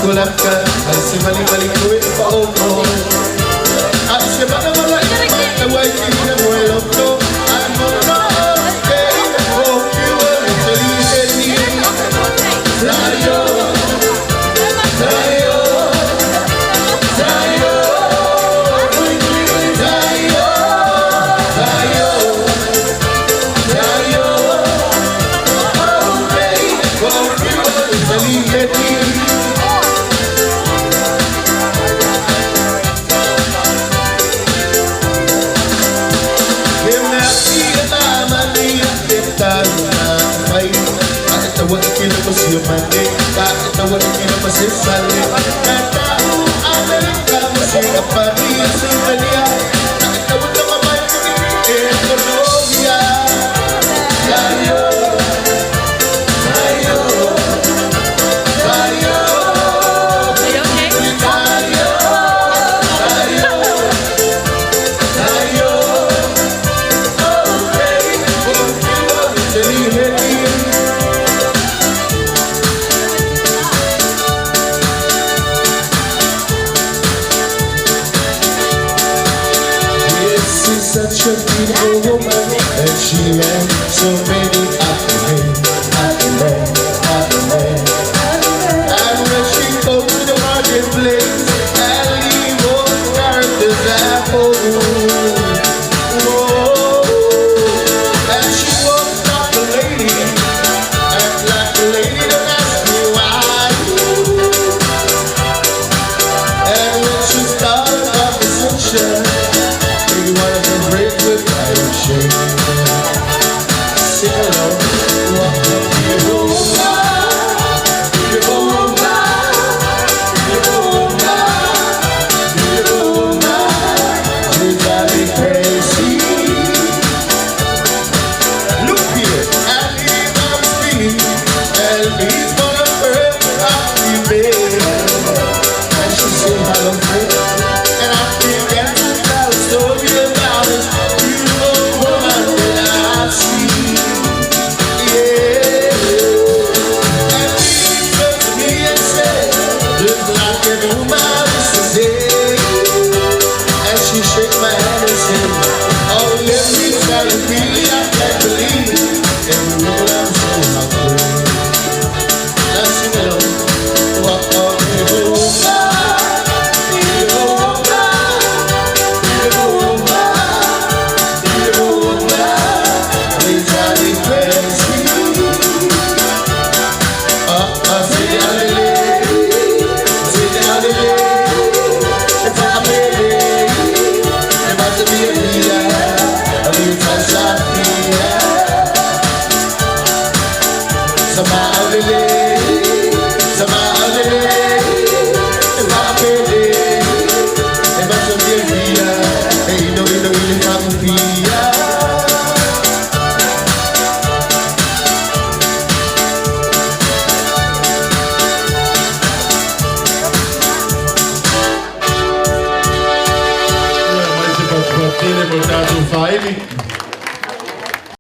kulapkan Asi maling-maling kuit pa oko At siya ba na wala iman na white fish na well of no I'm gonna okay I hope you will actually get me Tayo Tayo Tayo Tayo Tayo Tayo Oh baby hope you will actually get me Bakit na wala kinapasisali Natao ang nalika mo siya pati ang sumaliya Bakit na wala kamay ekonomiya Tayo Tayo Tayo Tayo Tayo Tayo Oh baby, huwag iwan sa lihin Such a beautiful woman and she ran so many happy men. And when she goes to the marketplace and leave all the characters at home. And she walks like a lady, act like a lady, don't ask me why. And when she started a conversation, you wanna be great with my shame. Sing along, walk up to your woman, beautiful woman, beautiful woman, beautiful woman. You drive me crazy. Look here, and he's on speed, and he's gonna hurt happy baby. And she say hello, friend, and I feel dancing down story. She shake my hand and said, oh, let me tell you, really, I can't believe it. Every word I'm so happy. Now sing along. Walk on, beautiful woman, beautiful woman, beautiful woman, beautiful woman. Please drive me crazy. Say it out of the say it out of the it's a baby. To be a leader, a little shot here. Somehow the day, somehow the day, it's not a baby. It must be a leader, and you know it can't be. Tiene portato un file